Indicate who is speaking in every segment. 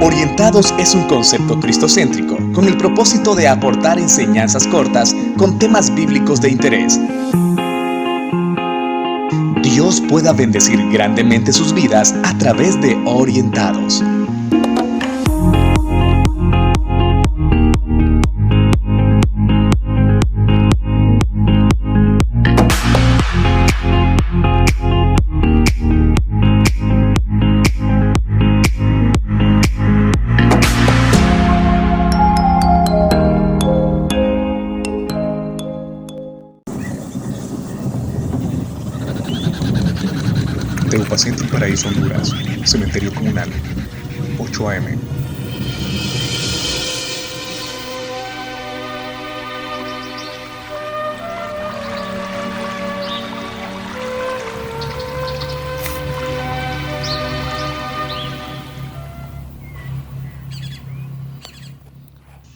Speaker 1: Orientados es un concepto cristocéntrico con el propósito de aportar enseñanzas cortas con temas bíblicos de interés. Dios pueda bendecir grandemente sus vidas a través de Orientados. Teupacentro Paraíso, Honduras, Cementerio Comunal, 8 a.m.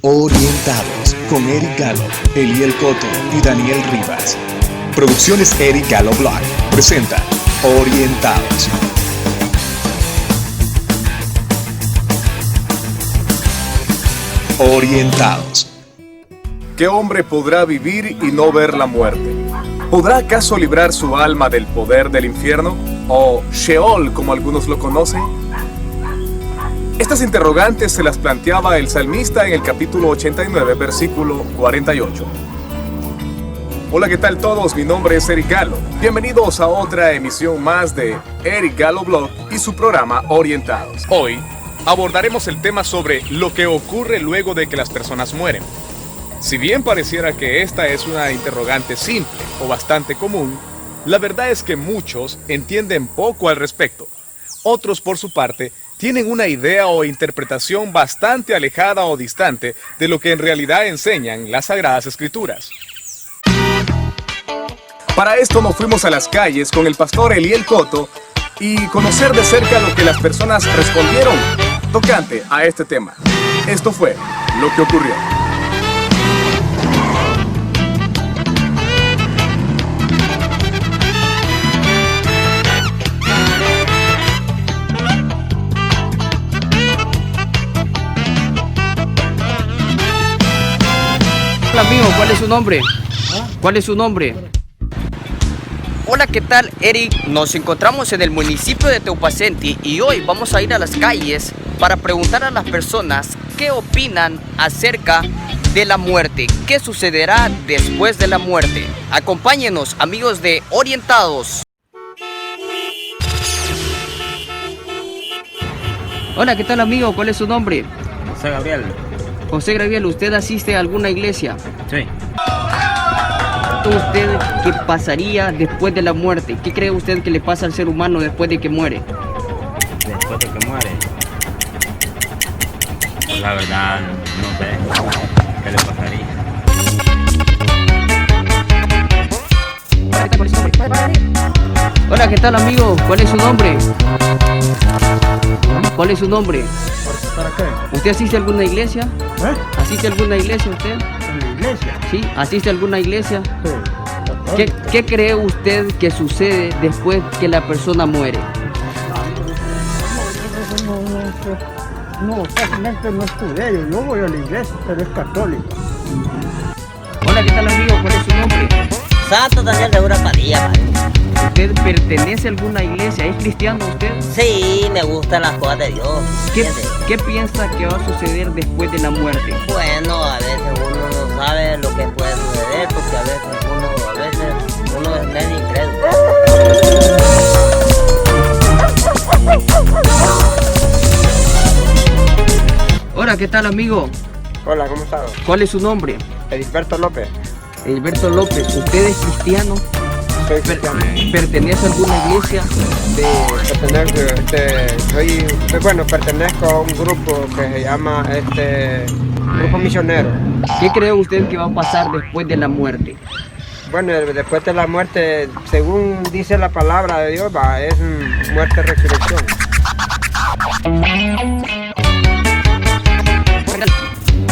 Speaker 1: Orientados con Eric Galo, Eliel Coto y Daniel Rivas. Producciones Eric Galo Blog presenta Orientados. Orientados.
Speaker 2: ¿Qué hombre podrá vivir y no ver la muerte? ¿Podrá acaso librar su alma del poder del infierno? ¿O Sheol, como algunos lo conocen? Estas interrogantes se las planteaba el salmista en el capítulo 89, versículo 48. Hola, ¿qué tal todos? Mi nombre es Eric Galo. Bienvenidos a otra emisión más de Eric Galo Blog y su programa Orientados. Hoy abordaremos el tema sobre lo que ocurre luego de que las personas mueren. Si bien pareciera que esta es una interrogante simple o bastante común, la verdad es que muchos entienden poco al respecto. Otros, por su parte, tienen una idea o interpretación bastante alejada o distante de lo que en realidad enseñan las Sagradas Escrituras. Para esto nos fuimos a las calles con el pastor Eliel Coto y conocer de cerca lo que las personas respondieron tocante a este tema. Esto fue lo que ocurrió.
Speaker 3: Hola amigo, ¿cuál es su nombre? ¿Cuál es su nombre?
Speaker 4: Hola, ¿qué tal, Eric? Nos encontramos en el municipio de Teupacentro y hoy vamos a ir a las calles para preguntar a las personas qué opinan acerca de la muerte. ¿Qué sucederá después de la muerte? Acompáñenos, amigos de Orientados.
Speaker 3: Hola, ¿qué tal amigo? ¿Cuál es su nombre?
Speaker 5: José Gabriel.
Speaker 3: José Gabriel, ¿usted asiste a alguna iglesia?
Speaker 5: Sí.
Speaker 3: ¿Usted qué pasaría después de la muerte? ¿Qué cree usted que le pasa al ser humano después de que muere?
Speaker 5: Después de que muere. Pues la verdad, no sé qué le pasaría.
Speaker 3: Hola, ¿qué tal amigo? ¿Cuál es su nombre? ¿Cuál es su nombre?
Speaker 6: ¿Para qué?
Speaker 3: ¿Usted asiste a alguna iglesia? ¿Asiste a alguna iglesia usted?
Speaker 6: ¿En la iglesia?
Speaker 3: ¿Sí? ¿Asiste a alguna iglesia?
Speaker 6: Sí.
Speaker 3: ¿Qué cree usted que sucede después que la persona muere?
Speaker 6: No, fácilmente no estudié. Yo voy a la iglesia, pero es católica.
Speaker 3: Hola, ¿qué tal amigo? ¿Cuál es su nombre?
Speaker 7: Santo Daniel de Padilla, padre.
Speaker 3: ¿Usted pertenece a alguna iglesia? ¿Es cristiano usted?
Speaker 7: Sí, me gustan las cosas de Dios.
Speaker 3: ¿Qué piensa que va a suceder después de la muerte?
Speaker 7: Bueno, a veces uno no sabe lo que puede suceder, porque a veces uno es medio incrédulo.
Speaker 3: Hola, ¿qué tal amigo?
Speaker 6: Hola, ¿cómo estás?
Speaker 3: ¿Cuál es su nombre?
Speaker 6: Edilberto López.
Speaker 3: Edilberto López. ¿Usted es cristiano?
Speaker 6: Soy cristiano.
Speaker 3: ¿Pertenece a alguna iglesia?
Speaker 6: Pertenezco a un grupo que se llama Grupo Misionero.
Speaker 3: ¿Qué cree usted que va a pasar después de la muerte?
Speaker 6: Bueno, después de la muerte, según dice la palabra de Dios, es muerte-resurrección.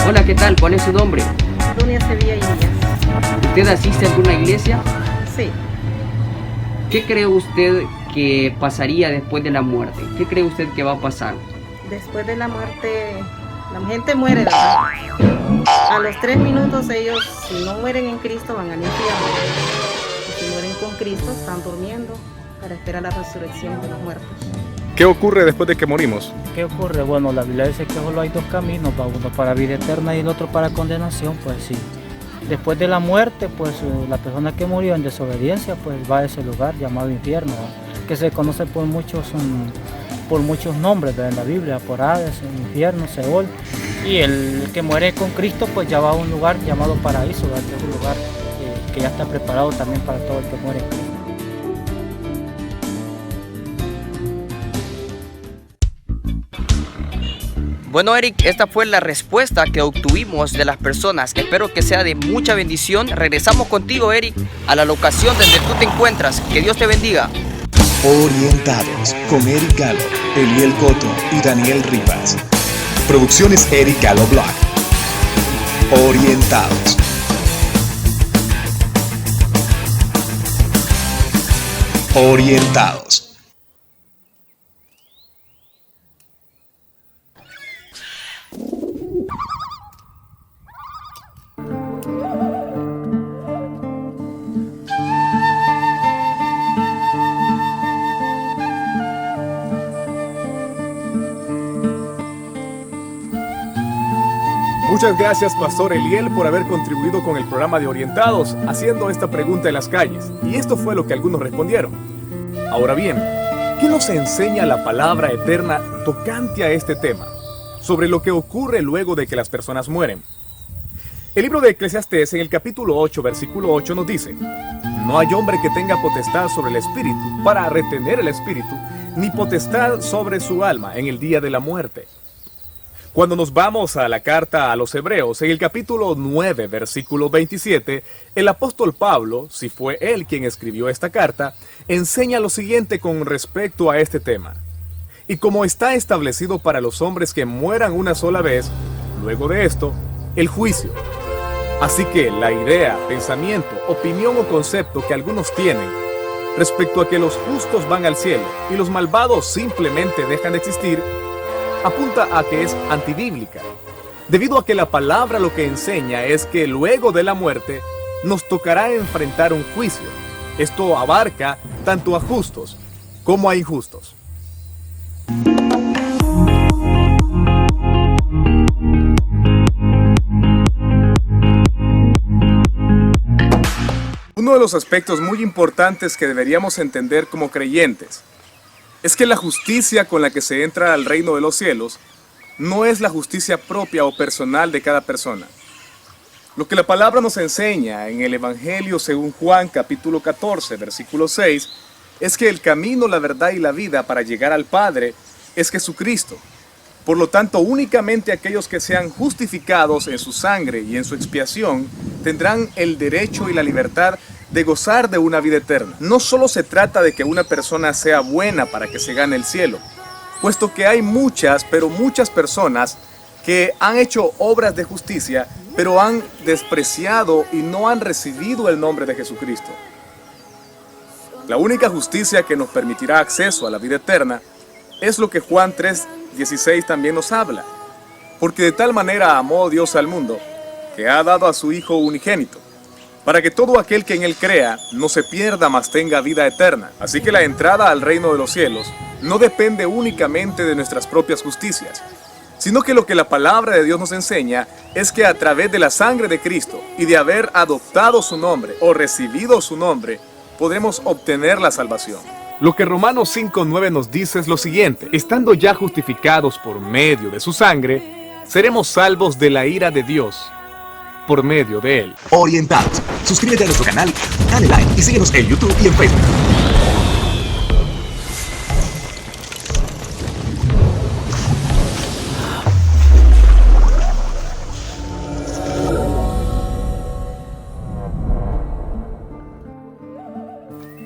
Speaker 3: Hola, ¿qué tal? ¿Cuál es su nombre?
Speaker 8: Dunia Sevilla y Díaz.
Speaker 3: ¿Usted asiste a alguna iglesia?
Speaker 8: Sí.
Speaker 3: ¿Qué cree usted que pasaría después de la muerte? ¿Qué cree usted que va a pasar?
Speaker 8: después de la muerte, la gente muere, ¿verdad? A los 3 minutos ellos, si no mueren en Cristo, van al infierno. Y si mueren con Cristo, están durmiendo para esperar la resurrección de los muertos.
Speaker 2: ¿Qué ocurre después de que morimos?
Speaker 9: ¿Qué ocurre? Bueno, la Biblia dice que solo hay dos caminos, uno para vida eterna y el otro para condenación, pues sí. Después de la muerte, pues la persona que murió en desobediencia, pues va a ese lugar llamado infierno, ¿no? Que se conoce por muchos nombres, ¿verdad? En la Biblia, por Hades, infierno, Seol. Y el que muere con Cristo, pues ya va a un lugar llamado paraíso, ¿verdad? Que es un lugar que ya está preparado también para todo el que muere en Cristo.
Speaker 4: Bueno, Eric, esta fue la respuesta que obtuvimos de las personas. Espero que sea de mucha bendición. Regresamos contigo, Eric, a la locación donde tú te encuentras. Que Dios te bendiga.
Speaker 1: Orientados con Eric Galo, Eliel Coto y Daniel Rivas. Producciones Eric Galo Blog. Orientados. Orientados.
Speaker 2: Muchas gracias, Pastor Eliel, por haber contribuido con el programa de Orientados, haciendo esta pregunta en las calles. Y esto fue lo que algunos respondieron. Ahora bien, ¿qué nos enseña la palabra eterna tocante a este tema? Sobre lo que ocurre luego de que las personas mueren. El libro de Eclesiastés, en el capítulo 8, versículo 8, nos dice: no hay hombre que tenga potestad sobre el espíritu para retener el espíritu, ni potestad sobre su alma en el día de la muerte. Cuando nos vamos a la carta a los Hebreos, en el capítulo 9, versículo 27, el apóstol Pablo, si fue él quien escribió esta carta, enseña lo siguiente con respecto a este tema. Y como está establecido para los hombres que mueran una sola vez, luego de esto, el juicio. Así que la idea, pensamiento, opinión o concepto que algunos tienen respecto a que los justos van al cielo y los malvados simplemente dejan de existir, apunta a que es antibíblica, debido a que la palabra lo que enseña es que luego de la muerte nos tocará enfrentar un juicio. Esto abarca tanto a justos como a injustos. Uno de los aspectos muy importantes que deberíamos entender como creyentes es que la justicia con la que se entra al reino de los cielos no es la justicia propia o personal de cada persona. Lo que la palabra nos enseña en el Evangelio según Juan capítulo 14, versículo 6, es que el camino, la verdad y la vida para llegar al Padre es Jesucristo. Por lo tanto, únicamente aquellos que sean justificados en su sangre y en su expiación tendrán el derecho y la libertad de gozar de una vida eterna. No solo se trata de que una persona sea buena para que se gane el cielo, puesto que hay muchas personas que han hecho obras de justicia, pero han despreciado y no han recibido el nombre de Jesucristo. La única justicia que nos permitirá acceso a la vida eterna es lo que Juan 3:16 también nos habla. Porque de tal manera amó Dios al mundo, que ha dado a su Hijo unigénito, para que todo aquel que en él crea no se pierda, mas tenga vida eterna. Así que la entrada al reino de los cielos no depende únicamente de nuestras propias justicias, sino que lo que la palabra de Dios nos enseña es que a través de la sangre de Cristo y de haber adoptado su nombre o recibido su nombre, podremos obtener la salvación. Lo que Romanos 5:9 nos dice es lo siguiente: estando ya justificados por medio de su sangre, seremos salvos de la ira de Dios por medio de él.
Speaker 1: Orientados. Suscríbete a nuestro canal, dale like y síguenos en YouTube y en Facebook.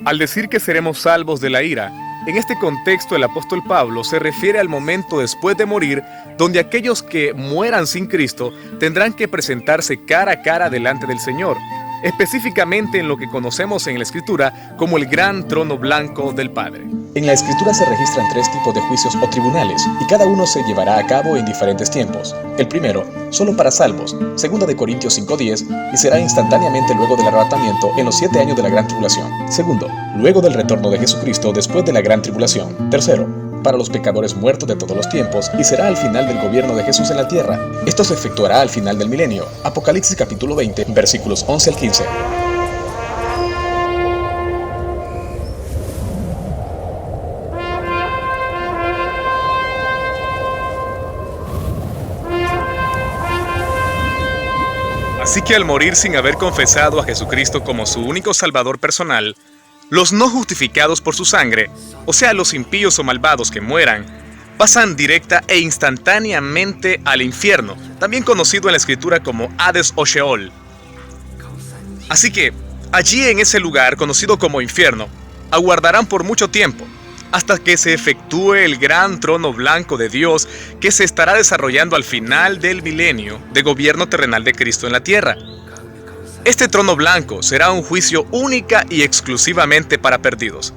Speaker 2: Al decir que seremos salvos de la ira, en este contexto el apóstol Pablo se refiere al momento después de morir, donde aquellos que mueran sin Cristo tendrán que presentarse cara a cara delante del Señor. específicamente en lo que conocemos en la Escritura como el gran trono blanco del Padre.
Speaker 1: En la Escritura se registran 3 tipos de juicios o tribunales, y cada uno se llevará a cabo en diferentes tiempos. El primero, solo para salvos, 2 de Corintios 5:10, y será instantáneamente luego del arrebatamiento en los 7 años de la gran tribulación. Segundo, luego del retorno de Jesucristo después de la gran tribulación. Tercero, para los pecadores muertos de todos los tiempos, y será al final del gobierno de Jesús en la tierra. Esto se efectuará al final del milenio. Apocalipsis capítulo 20, versículos 11 al 15.
Speaker 2: Así que al morir sin haber confesado a Jesucristo como su único Salvador personal, los no justificados por su sangre, o sea, los impíos o malvados que mueran, pasan directa e instantáneamente al infierno, también conocido en la Escritura como Hades o Sheol. Así que, allí en ese lugar, conocido como infierno, aguardarán por mucho tiempo, hasta que se efectúe el gran trono blanco de Dios que se estará desarrollando al final del milenio de gobierno terrenal de Cristo en la tierra. Este trono blanco será un juicio única y exclusivamente para perdidos.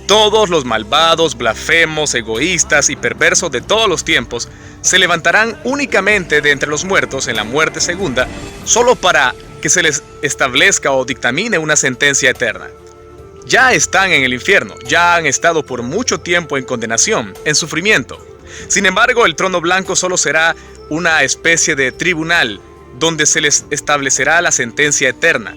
Speaker 2: Todos los malvados, blasfemos, egoístas y perversos de todos los tiempos se levantarán únicamente de entre los muertos en la muerte segunda, solo para que se les establezca o dictamine una sentencia eterna. Ya están en el infierno, ya han estado por mucho tiempo en condenación, en sufrimiento. Sin embargo, el trono blanco solo será una especie de tribunal donde se les establecerá la sentencia eterna,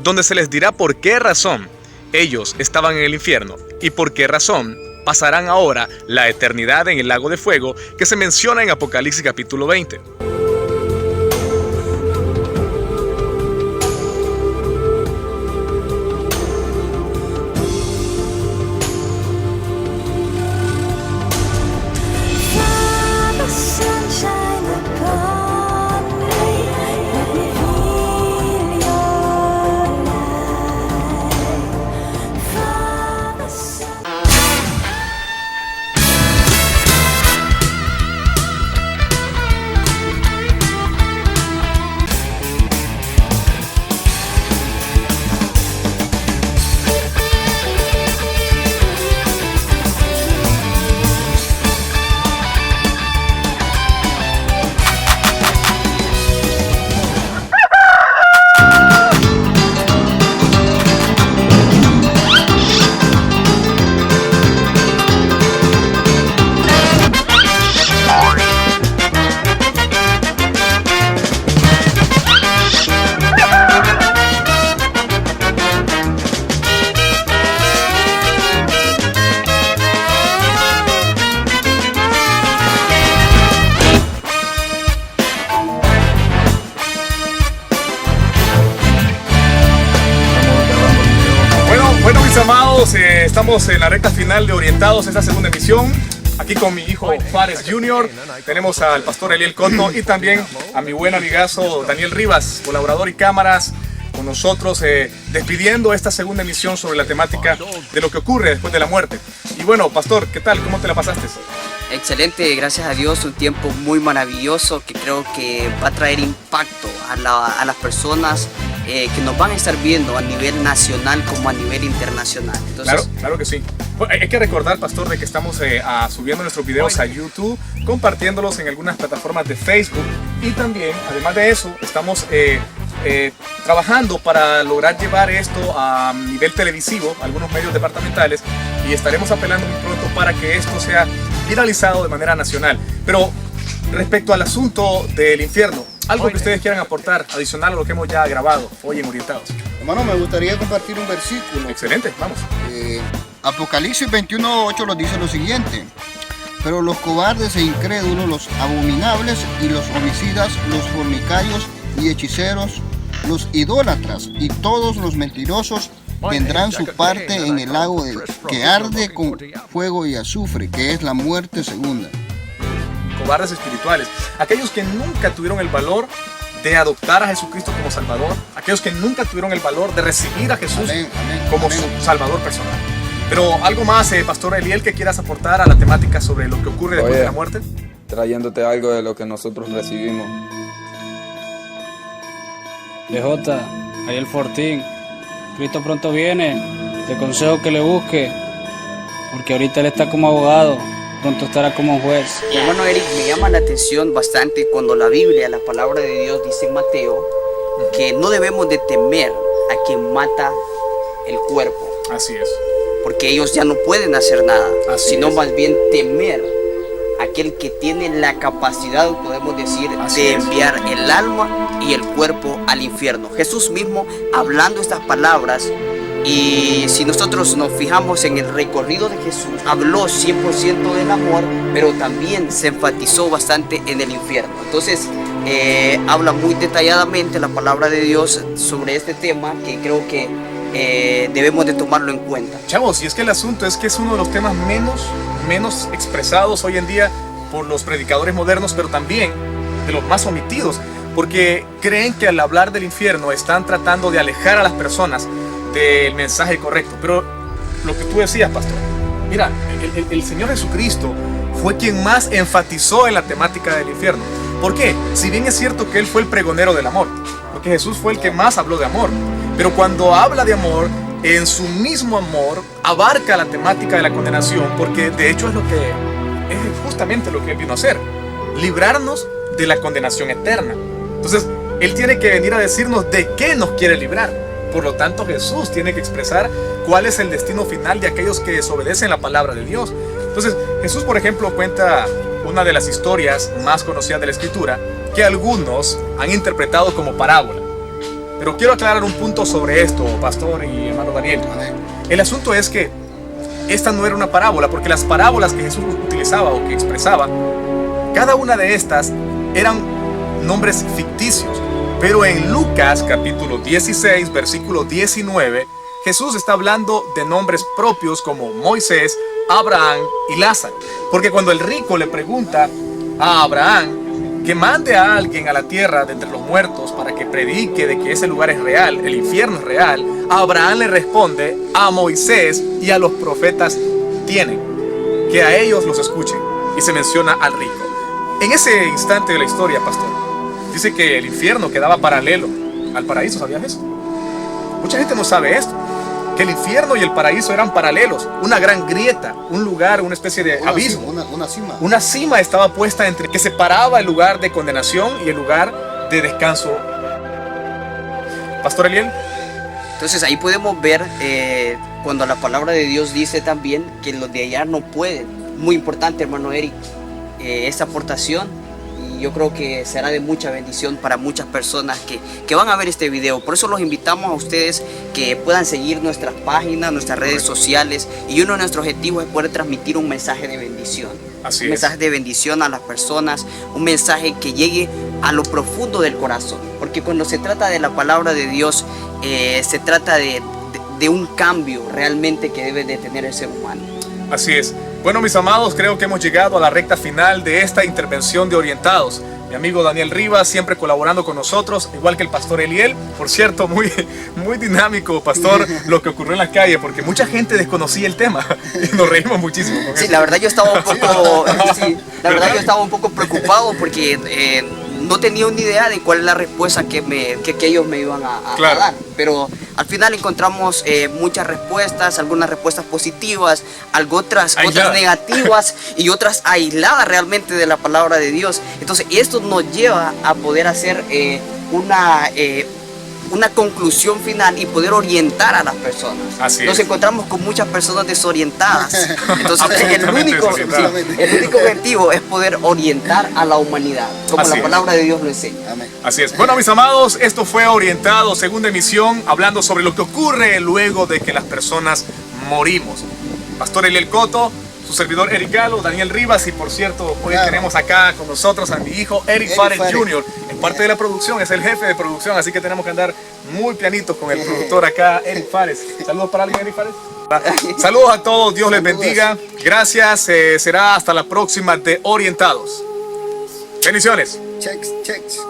Speaker 2: donde se les dirá por qué razón ellos estaban en el infierno y por qué razón pasarán ahora la eternidad en el lago de fuego que se menciona en Apocalipsis capítulo 20. Bueno, mis amados, estamos en la recta final de Orientados, esta segunda emisión. Aquí con mi hijo Fares Jr. Tenemos al pastor Eliel Coto y también a mi buen amigazo Daniel Rivas, colaborador y cámaras con nosotros, despidiendo esta segunda emisión sobre la temática de lo que ocurre después de la muerte. Y bueno, pastor, ¿qué tal? ¿Cómo te la pasaste?
Speaker 4: Excelente, gracias a Dios, un tiempo muy maravilloso que creo que va a traer impacto a las personas que nos van a estar viendo a nivel nacional como a nivel internacional. Entonces,
Speaker 2: claro que sí. Hay que recordar, pastor, de que estamos subiendo nuestros videos a YouTube, compartiéndolos en algunas plataformas de Facebook y también, además de eso, estamos trabajando para lograr llevar esto a nivel televisivo, algunos medios departamentales, y estaremos apelando muy pronto para que esto sea viralizado de manera nacional. Pero respecto al asunto del infierno, algo que ustedes quieran aportar adicional a lo que hemos ya grabado hoy en Orientados.
Speaker 10: Hermano, me gustaría compartir un versículo.
Speaker 2: Excelente, vamos.
Speaker 10: Apocalipsis 21:8 nos dice lo siguiente: pero los cobardes e incrédulos, los abominables y los homicidas, los fornicarios y hechiceros, los idólatras y todos los mentirosos tendrán su parte en el lago que arde con fuego y azufre, que es la muerte segunda.
Speaker 2: Cobardes espirituales, aquellos que nunca tuvieron el valor de adoptar a Jesucristo como Salvador, aquellos que nunca tuvieron el valor de recibir a Jesús como su Salvador personal. Pero algo más, pastor Eliel, que quieras aportar a la temática sobre lo que ocurre después de la muerte.
Speaker 11: Trayéndote algo de lo que nosotros recibimos.
Speaker 9: DJ,
Speaker 11: ahí el Fortín. Cristo pronto viene, te aconsejo que le busque, porque ahorita él está como abogado, pronto estará como juez.
Speaker 4: Hermano Eric, me llama la atención bastante cuando la Biblia, la palabra de Dios, dice en Mateo que no debemos de temer a quien mata el cuerpo.
Speaker 2: Así es.
Speaker 4: Porque ellos ya no pueden hacer nada, sino
Speaker 2: es.
Speaker 4: más bien temer a aquel que tiene la capacidad, podemos decir,
Speaker 2: Así
Speaker 4: de
Speaker 2: es.
Speaker 4: enviar el alma y el cuerpo al infierno. Jesús mismo hablando estas palabras, y si nosotros nos fijamos en el recorrido de Jesús, habló 100% del amor, pero también se enfatizó bastante en el infierno. Entonces, habla muy detalladamente la palabra de Dios sobre este tema, que creo que debemos de tomarlo en cuenta.
Speaker 2: Chavos, y es que el asunto es que es uno de los temas menos expresados hoy en día por los predicadores modernos, pero también de los más omitidos, porque creen que al hablar del infierno están tratando de alejar a las personas del mensaje correcto. Pero lo que tú decías, pastor, mira, el Señor Jesucristo fue quien más enfatizó en la temática del infierno. ¿Por qué? Si bien es cierto que Él fue el pregonero del amor, porque Jesús fue el que más habló de amor, pero cuando habla de amor, en su mismo amor abarca la temática de la condenación, porque de hecho es justamente lo que Él vino a hacer, librarnos de la condenación eterna. Entonces, Él tiene que venir a decirnos de qué nos quiere librar. Por lo tanto, Jesús tiene que expresar cuál es el destino final de aquellos que desobedecen la palabra de Dios. Entonces, Jesús, por ejemplo, cuenta una de las historias más conocidas de la Escritura, que algunos han interpretado como parábola. Pero quiero aclarar un punto sobre esto, pastor y hermano Daniel. El asunto es que esta no era una parábola, porque las parábolas que Jesús utilizaba o que expresaba, cada una de estas eran nombres ficticios. Pero en Lucas capítulo 16, versículo 19, Jesús está hablando de nombres propios como Moisés, Abraham y Lázaro. Porque cuando el rico le pregunta a Abraham que mande a alguien a la tierra de entre los muertos para que predique de que ese lugar es real, el infierno es real, Abraham le responde: a Moisés y a los profetas tienen, que a ellos los escuchen. Y se menciona al rico. En ese instante de la historia, pastor, dice que el infierno quedaba paralelo al paraíso. ¿Sabías eso? Mucha gente no sabe esto, que el infierno y el paraíso eran paralelos, una gran grieta, un lugar, una especie de abismo.
Speaker 10: Una cima.
Speaker 2: Una cima estaba puesta entre, que separaba el lugar de condenación y el lugar de descanso. Pastor Eliel.
Speaker 4: Entonces ahí podemos ver cuando la palabra de Dios dice también que los de allá no pueden. Muy importante, hermano Eric, esta aportación. Y yo creo que será de mucha bendición para muchas personas que van a ver este video. Por eso los invitamos a ustedes que puedan seguir nuestras páginas, nuestras redes sociales. Y uno de nuestros objetivos es poder transmitir un mensaje de bendición.
Speaker 2: Así
Speaker 4: un mensaje de bendición a las personas, un mensaje que llegue a lo profundo del corazón. Porque cuando se trata de la palabra de Dios, se trata de un cambio realmente que debe de tener el ser humano.
Speaker 2: Así es. Bueno, mis amados, creo que hemos llegado a la recta final de esta intervención de Orientados. Mi amigo Daniel Rivas, siempre colaborando con nosotros, igual que el pastor Eliel. Por cierto, muy dinámico, pastor, lo que ocurrió en la calle, porque mucha gente desconocía el tema y nos reímos muchísimo con eso.
Speaker 4: La verdad yo estaba un poco preocupado porque no tenía una idea de cuál es la respuesta que ellos me iban a dar. Pero al final encontramos muchas respuestas, algunas respuestas positivas, otras negativas y otras aisladas realmente de la palabra de Dios. Entonces esto nos lleva a poder hacer una conclusión final y poder orientar a las personas. Nos encontramos con muchas personas desorientadas. Entonces el único objetivo es poder orientar a la humanidad, como la palabra de Dios lo enseña.
Speaker 2: Así es. Bueno, mis amados, esto fue Orientado, segunda emisión, hablando sobre lo que ocurre luego de que las personas morimos. Pastor Eliel Coto, su servidor Eric Galo, Daniel Rivas, y por cierto, hoy tenemos acá con nosotros a mi hijo Eric Fares Jr., es parte de la producción, es el jefe de producción, así que tenemos que andar muy pianitos con el productor acá, Eric Fares. Saludos para alguien, Eric Fares. Saludos a todos, Dios les bendiga. Gracias, será hasta la próxima de Orientados. Bendiciones.
Speaker 10: Checks.